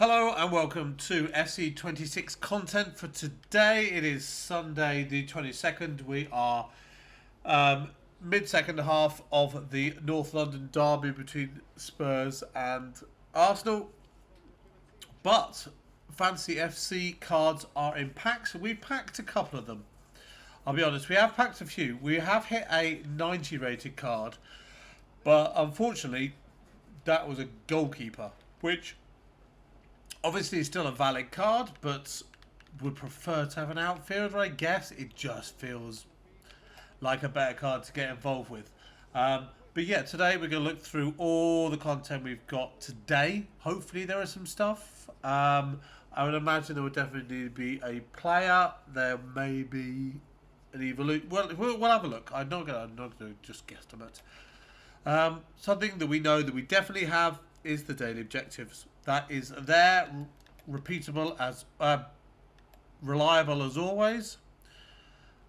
Hello and welcome to FC26 content for today. It is Sunday the 22nd. We are mid-second half of the North London derby between Spurs and Arsenal. But Fancy FC cards are in packs. We've packed a couple of them. I'll be honest, we have packed a few. We have hit a 90 rated card. But unfortunately, that was a goalkeeper, which obviously it's still a valid card, but would prefer to have an outfielder, I guess. It just feels like a better card to get involved with. But yeah, today we're going to look through all the content we've got today. Hopefully there is some stuff. I would imagine there would definitely be a player. There may be an evolution. Well, we'll have a look. I'm not going to just guesstimate. Something that we know that we definitely have is the daily objectives. That is there, repeatable as reliable as always.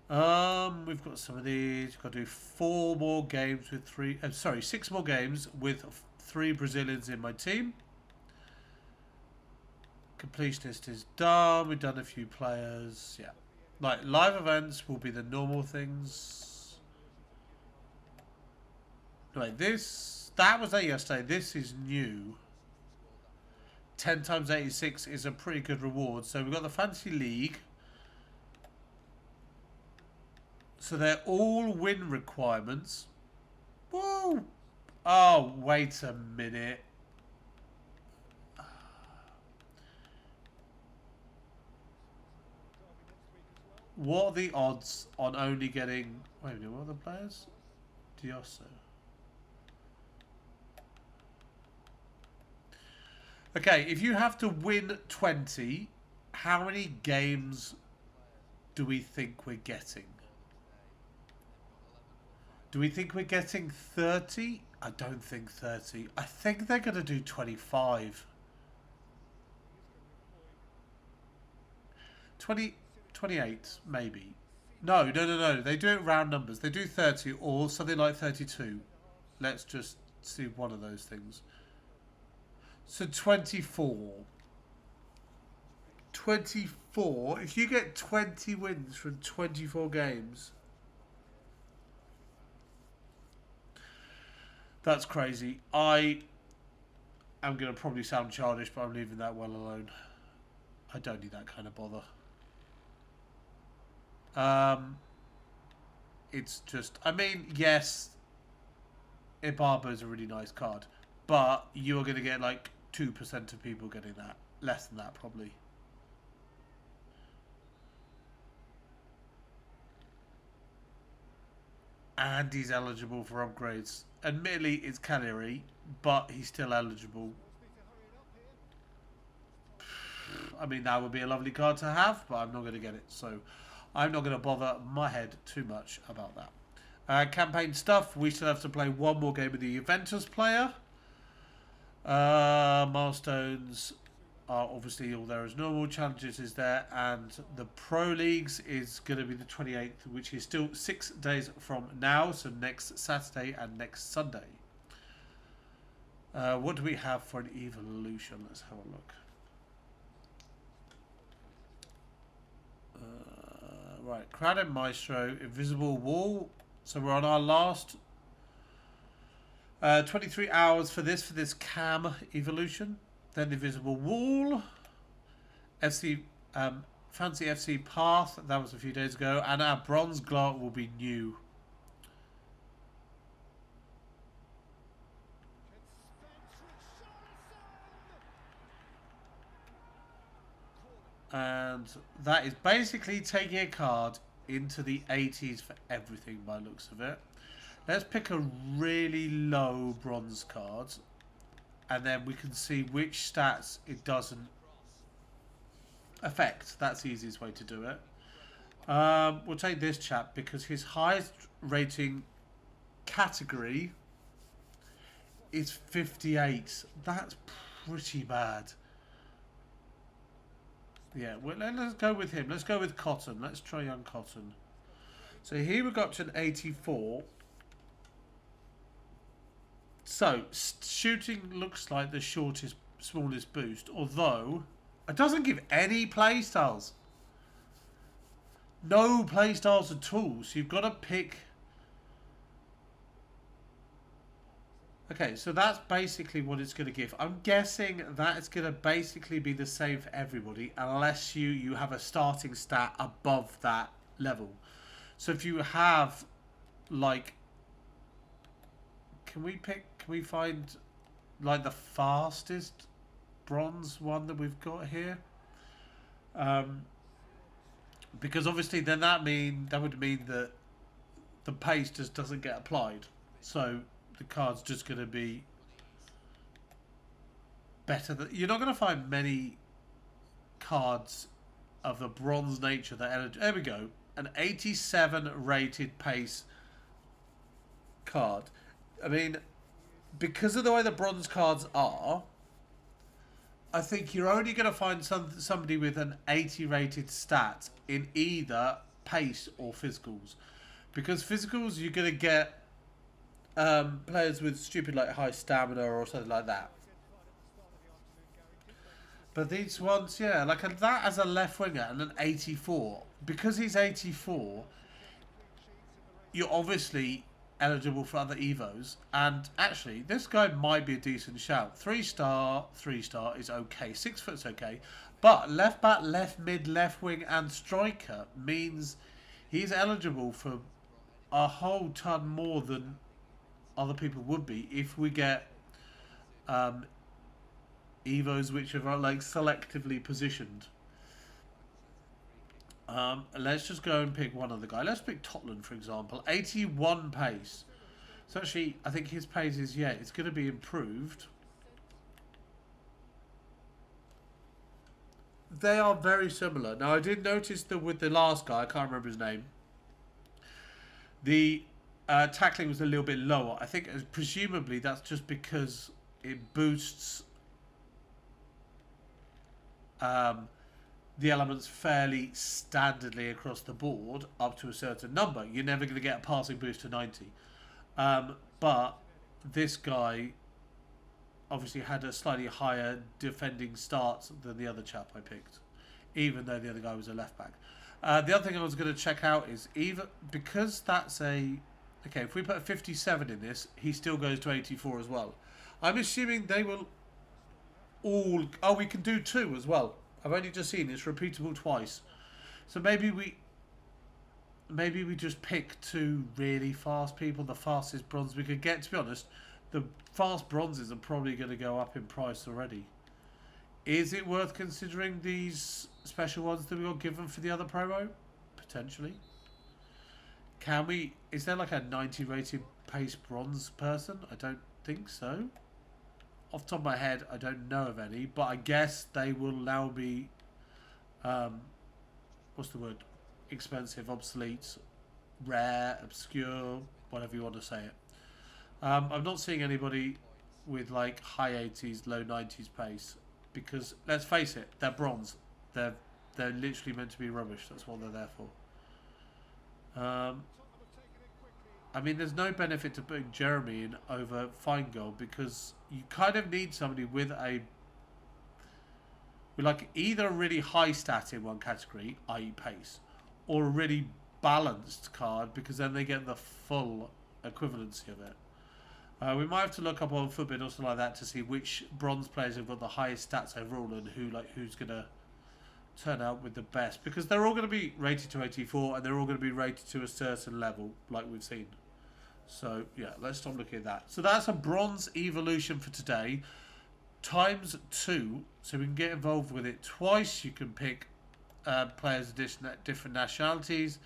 We've got some of these. We've got to do 4 more games with 3. Sorry, 6 more games with 3 Brazilians in my team. Completionist is done. We've done a few players. Yeah, like live events will be the normal things. Like this. That was there yesterday. This is new. 10 times 86 is a pretty good reward. So we've got the Fantasy League. So they're all win requirements. Whoa! Oh, wait a minute. What are the odds on only getting... Wait a minute, what are the players? Diosso. Okay, if you have to win 20, how many games do we think we're getting? Do we think we're getting 30? I don't think 30. I think they're going to do 25. 28, maybe. No. They do it round numbers. They do 30 or something like 32. Let's just see one of those things. So 24. 24. If you get 20 wins from 24 games, that's crazy. I am going to probably sound childish, but I'm leaving that well alone. I don't need that kind of bother. It's just, I mean, yes, Ibarbo is a really nice card, but you are going to get like 2% of people getting that. Less than that, probably. And he's eligible for upgrades. Admittedly, it's Cagliari, but he's still eligible. I mean, that would be a lovely card to have, but I'm not going to get it. So I'm not going to bother my head too much about that. Campaign stuff. We still have to play 1 more game with the Juventus player. Milestones are obviously all there as normal. Challenges is there, and the Pro Leagues is going to be the 28th, which is still 6 days from now, so next Saturday and next Sunday. What do we have for an evolution? Let's have a look. Right, Crowded Maestro, Invisible Wall. So we're on our last 23 hours for this cam evolution. Then the Invisible Wall. FC Fancy FC Path, that was a few days ago. And our Bronze Glart will be new. And that is basically taking a card into the 80s for everything by the looks of it. Let's pick a really low bronze card, and then we can see which stats it doesn't affect. That's the easiest way to do it. We'll take this chap because his highest rating category is 58. That's pretty bad. Yeah, well, let's go with him. Let's go with Cotton. Let's try young Cotton. So here we got to an 84. So shooting looks like the shortest smallest boost. Although, it doesn't give any playstyles. No playstyles at all. So you've got to pick... Okay, so that's basically what it's going to give. I'm guessing that it's going to basically be the same for everybody, unless you have a starting stat above that level. So if you have, like... Can we find, like, the fastest bronze one that we've got here? Because obviously then that would mean that the pace just doesn't get applied. So the card's just going to be better. You're not going to find many cards of the bronze nature that... There we go. An 87 rated pace card. I mean, because of the way the bronze cards are, I think you're only going to find somebody with an 80 rated stat in either pace or physicals. Because physicals, you're going to get players with stupid, like, high stamina or something like that. But these ones, yeah, like that as a left winger and an 84. Because he's 84, you're obviously eligible for other Evos. And actually, this guy might be a decent shout. 3-star is okay. 6 foot's okay. But left back, left mid, left wing and striker means he's eligible for a whole ton more than other people would be if we get Evos which are, like, selectively positioned. Let's just go and pick one other guy. Let's pick Totland, for example. 81 pace. So actually, I think his pace is, yeah, it's going to be improved. They are very similar. Now, I did notice that with the last guy, I can't remember his name, the tackling was a little bit lower. I think presumably that's just because it boosts the elements fairly standardly across the board up to a certain number. You're never going to get a passing boost to 90. But this guy obviously had a slightly higher defending start than the other chap I picked, even though the other guy was a left back. The other thing I was going to check out is, even because that's a... Okay, if we put a 57 in this, he still goes to 84 as well. I'm assuming they will all... Oh, we can do 2 as well. I've only just seen it's repeatable twice. So maybe we just pick 2 really fast people, the fastest bronze we could get. To be honest, the fast bronzes are probably going to go up in price already. Is it worth considering these special ones that we got given for the other promo? Potentially. Can we... Is there like a 90 rated pace bronze person? I don't think so. Off the top of my head, I don't know of any, but I guess they will now be, what's the word? Expensive, obsolete, rare, obscure, whatever you want to say it. I'm not seeing anybody with like high 80s, low 90s pace, because let's face it, they're bronze. They're literally meant to be rubbish. That's what they're there for. I mean, there's no benefit to putting Jeremy in over Feingold, because you kind of need somebody with like either a really high stat in one category, i.e. pace, or a really balanced card, because then they get the full equivalency of it. We might have to look up on Footbin or something like that to see which bronze players have got the highest stats overall and who's going to turn out with the best, because they're all going to be rated to 84 and they're all going to be rated to a certain level, like we've seen. So yeah, let's stop looking at that. So that's a bronze evolution for today, times 2, so we can get involved with it twice. You can pick players of different nationalities,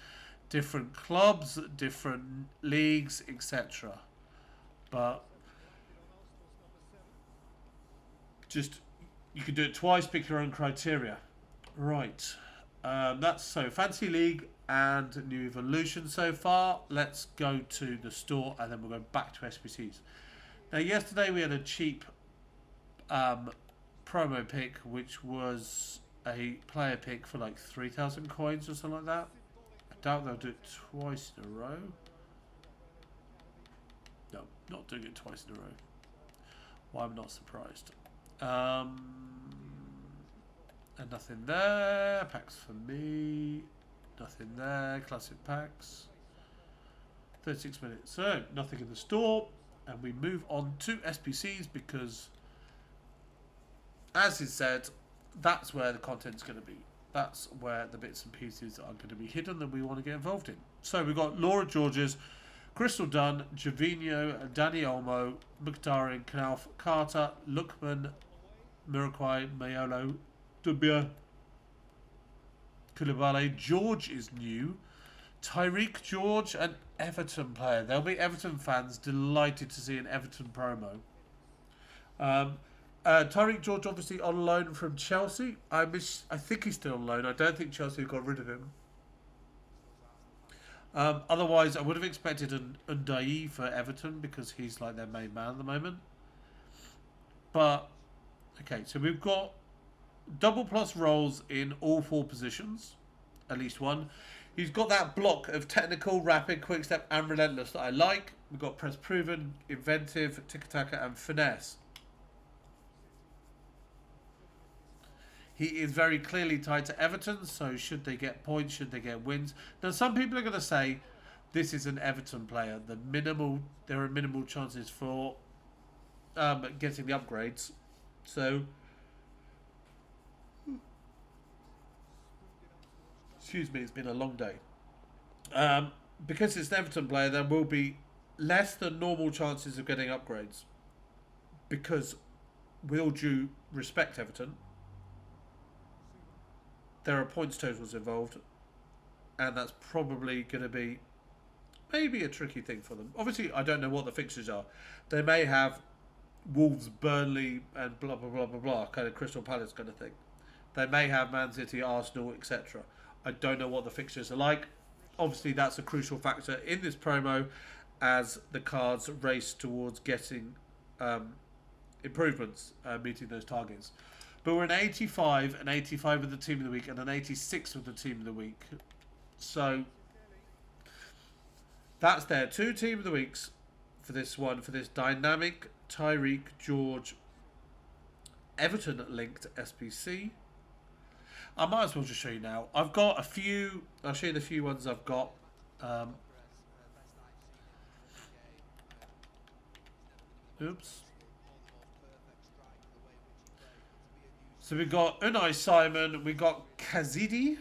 different clubs, different leagues, etc. But just, you can do it twice, pick your own criteria. Right, that's so Fantasy League and New Evolution so far. Let's go to the store and then we'll go back to SBCs. Now, yesterday we had a cheap promo pick, which was a player pick for like 3,000 coins or something like that. I doubt they'll do it twice in a row. No, not doing it twice in a row. Well, I'm not surprised. And nothing there. Packs for me. Nothing there. Classic packs. 36 minutes. So, nothing in the store. And we move on to SBCs because, as is said, that's where the content's going to be. That's where the bits and pieces are going to be hidden that we want to get involved in. So, we've got Laura Georges, Crystal Dunn, Jovino, Danny Olmo, Mkhitaryan, Knauf, Carter, Lookman, Miraquai, Mayolo, Dubia, Koulibaly. George is new. Tyrique George, an Everton player. There'll be Everton fans delighted to see an Everton promo. Tyrique George obviously on loan from Chelsea. I think he's still on loan. I don't think Chelsea got rid of him. Otherwise, I would have expected an Ondroo for Everton because he's like their main man at the moment. But, okay, so we've got double plus roles in all 4 positions. At least one. He's got that block of technical, rapid, quick step and relentless that I like. We've got press proven, inventive, tiki-taka and finesse. He is very clearly tied to Everton, so should they get points, should they get wins? Now, some people are going to say this is an Everton player. There are minimal chances for getting the upgrades. So, excuse me, it's been a long day. Because it's an Everton player, there will be less than normal chances of getting upgrades. Because, with all due respect, Everton, there are points totals involved, and that's probably going to be maybe a tricky thing for them. Obviously, I don't know what the fixtures are. They may have Wolves, Burnley, and blah, blah, blah, blah, blah, kind of Crystal Palace kind of thing. They may have Man City, Arsenal, etc. I don't know what the fixtures are like. Obviously, that's a crucial factor in this promo as the cards race towards getting improvements, meeting those targets. But we're an 85, an 85 with the team of the week, and an 86 with the team of the week. So that's there. 2 team of the weeks for this one, for this dynamic Tyrique George Everton linked SBC. I might as well just show you now. I've got a few. I'll show you the few ones I've got. Oops. So we've got Unai Simon, we've got Kazidi,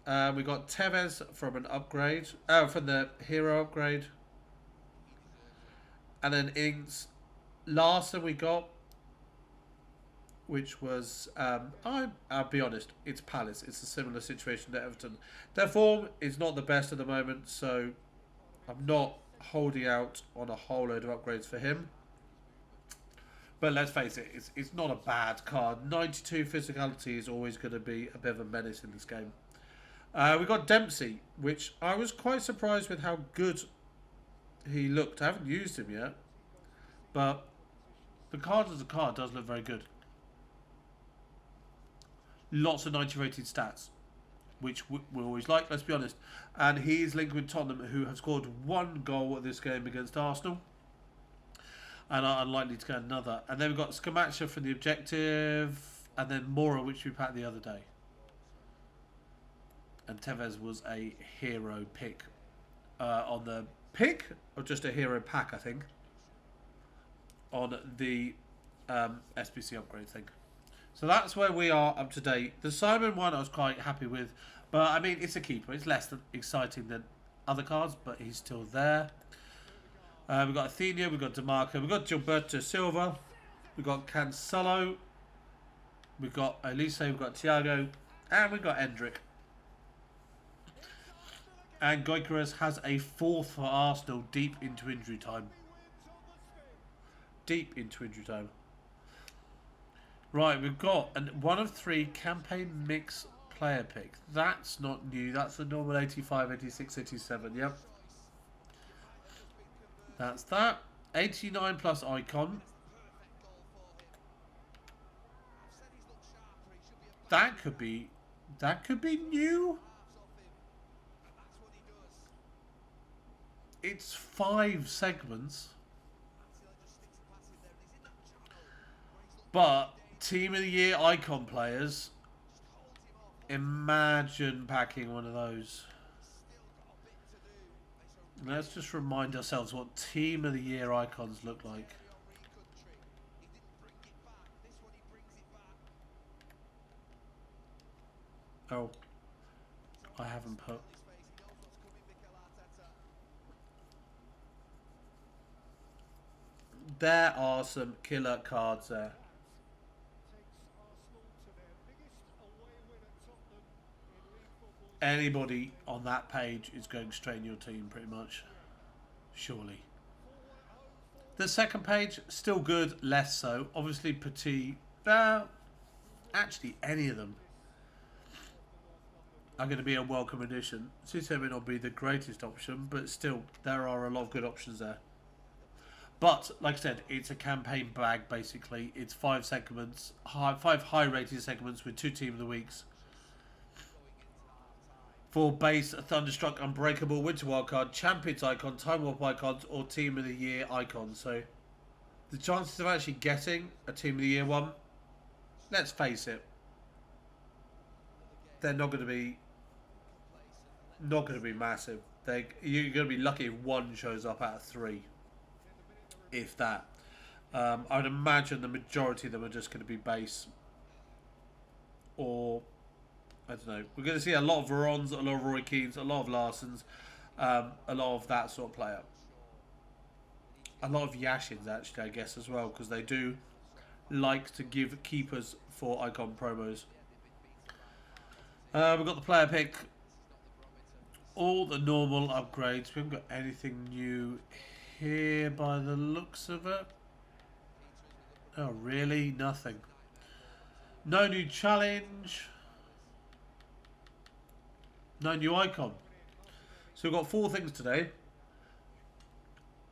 we got Tevez from an upgrade, from the hero upgrade, and then Ings. Larson we got, which was, I'll be honest, it's Palace. It's a similar situation to Everton. Their form is not the best at the moment, so I'm not holding out on a whole load of upgrades for him. But let's face it, it's not a bad card. 92 physicality is always going to be a bit of a menace in this game. We got Dempsey, which I was quite surprised with how good he looked. I haven't used him yet, but the card as a card does look very good. Lots of 90 rated stats, which we always like, let's be honest. And he's linked with Tottenham, who have scored 1 goal at this game against Arsenal, and are unlikely to get another. And then we've got Scamaccia for the objective, and then Mora, which we packed the other day. And Tevez was a hero pick on the pick, or just a hero pack, I think, on the SBC upgrade thing. So that's where we are up to date. The Simon one I was quite happy with, but I mean, it's a keeper. It's less exciting than other cards, but he's still there. We've got Athenia, we've got DeMarco, we've got Gilberto Silva, we've got Cancelo, we've got Elise, we've got Thiago, and we've got Endrick. And Gyökeres has a 4th for Arsenal deep into injury time. Deep into injury time. Right, we've got 1 of 3 campaign mix player pick. That's not new. That's the normal 85, 86, 87. Yep. That's that. 89 plus icon. That could be new. It's 5 segments. But Team of the Year icon players, imagine packing one of those. Let's just remind ourselves what Team of the Year icons look like. Oh, I haven't put. There are some killer cards there. Anybody on that page is going straight in your team, pretty much. Surely. The second page, still good, less so. Obviously, Petit. Actually, any of them are going to be a welcome addition. Cisse may not be the greatest option, but still, there are a lot of good options there. But, like I said, it's a campaign bag, basically. It's 5 segments, 5 high-rated segments with 2 Team of the Weeks. For base, Thunderstruck, Unbreakable, Winter Wildcard, Champions Icon, Time Warp Icons, or Team of the Year Icons. So, the chances of actually getting a Team of the Year one, let's face it, they're not going to be massive. You're going to be lucky if one shows up out of 3, if that. I would imagine the majority of them are just going to be base, or I don't know. We're going to see a lot of Verons, a lot of Roy Keanes, a lot of Larsons, a lot of that sort of player. A lot of Yashins, actually, I guess, as well, because they do like to give keepers for icon promos. We've got the player pick. All the normal upgrades. We haven't got anything new here by the looks of it. Oh, really? Nothing. No new challenge. No new icon. So we've got 4 things today.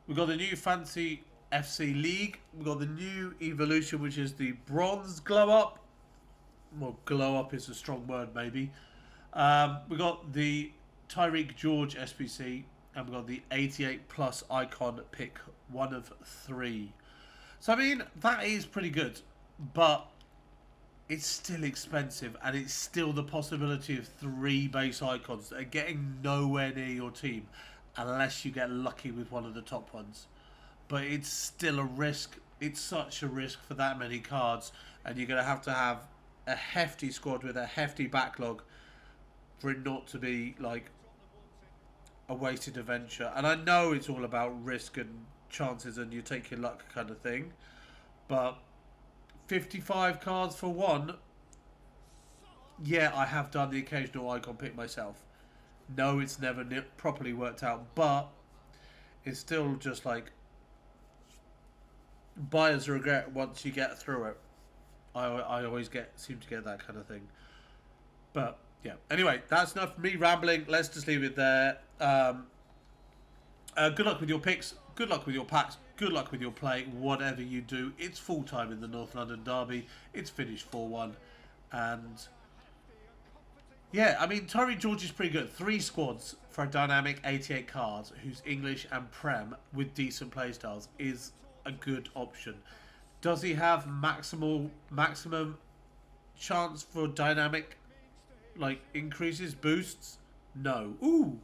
We've got the new Fancy FC League. We've got the new evolution, which is the bronze glow up. Well, glow up is a strong word, maybe. We've got the Tyrique George SBC. And we've got the 88 plus icon pick, 1 of 3. So, I mean, that is pretty good. But it's still expensive, and it's still the possibility of 3 base icons that are getting nowhere near your team unless you get lucky with one of the top ones. But it's still a risk. It's such a risk for that many cards, and you're going to have a hefty squad with a hefty backlog for it not to be like a wasted adventure. And I know it's all about risk and chances and you take your luck kind of thing, but 55 cards for 1. Yeah, I have done the occasional icon pick myself. No, it's never properly worked out, but it's still just like buyer's regret once you get through it. I always seem to get that kind of thing. But yeah, anyway, that's enough for me rambling. Let's just leave it there. Good luck with your picks. Good luck with your packs. Good luck with your play. Whatever you do, it's full time in the North London Derby. It's finished 4-1, and yeah, I mean, Tyrique George is pretty good. 3 squads for a dynamic 88 cards who's English and Prem with decent playstyles is a good option. Does he have maximum chance for dynamic like increases, boosts? No. Ooh.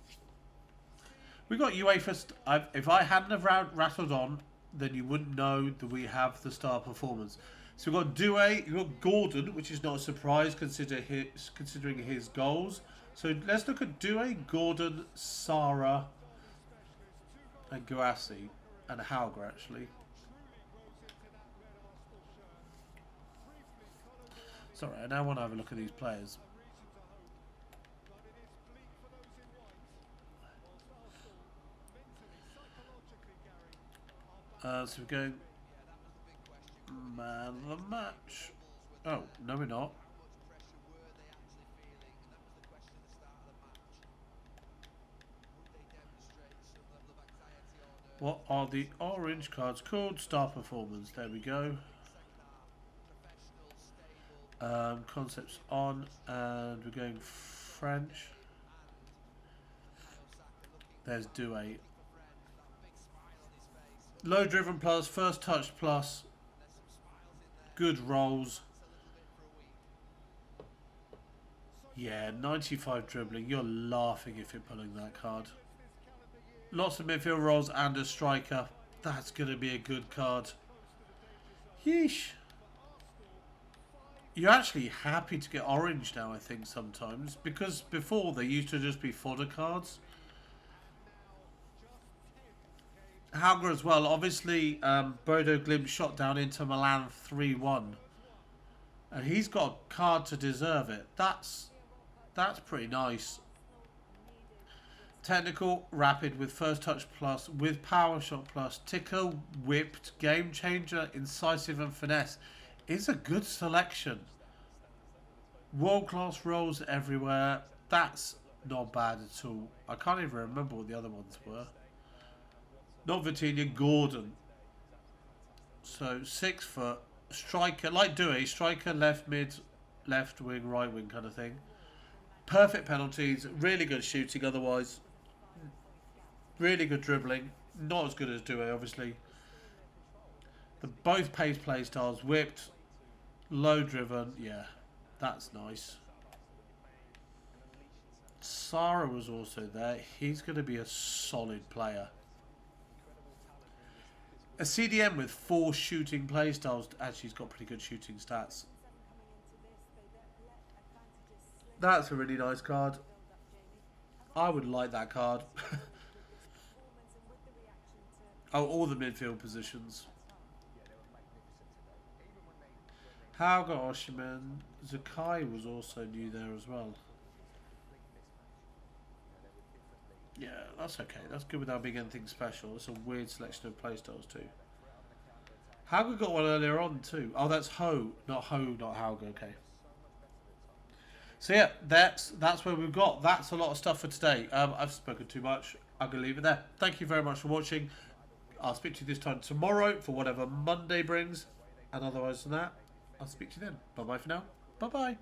We got UEFA. If I hadn't have rattled on, then you wouldn't know that we have the star performers. So we've got Douay, we've got Gordon, which is not a surprise considering his goals. So let's look at Douay, Gordon, Sarah, and Guassi, and Hauger actually. Sorry, I now want to have a look at these players. So we're going man of the match. Oh, no we're not. What are the orange cards called? Star performance. There we go. Concepts on, and we're going French. There's Douay. Low driven plus, first touch plus, good rolls. Yeah, 95 dribbling. You're laughing if you're pulling that card. Lots of midfield rolls and a striker. That's going to be a good card. Yeesh. You're actually happy to get orange now, I think, sometimes. Because before, they used to just be fodder cards. Hauger as well. Obviously, Bodo Glimt shot down Inter Milan 3-1. And he's got a card to deserve it. That's pretty nice. Technical, rapid, with first touch plus, with power shot plus, ticker, whipped, game changer, incisive and finesse. Is a good selection. World class rolls everywhere. That's not bad at all. I can't even remember what the other ones were. Not Vitinha, Gordon. So 6 foot, striker, like Dewey, striker, left mid, left wing, right wing kind of thing. Perfect penalties, really good shooting otherwise. Really good dribbling. Not as good as Dewey, obviously. Both pace play styles, whipped, low driven. Yeah, that's nice. Sara was also there. He's going to be a solid player. A CDM with 4 shooting play styles. Actually, he's got pretty good shooting stats. That's a really nice card. I would like that card. Oh, all the midfield positions. Hauger, Oshiman. Zakai was also new there as well. Yeah, that's okay. That's good without being anything special. It's a weird selection of playstyles too. Hauger got one earlier on too. Oh, that's Ho, not Hauger. Okay. So yeah, that's where we've got. That's a lot of stuff for today. I've spoken too much. I'm going to leave it there. Thank you very much for watching. I'll speak to you this time tomorrow for whatever Monday brings. And otherwise than that, I'll speak to you then. Bye-bye for now. Bye-bye.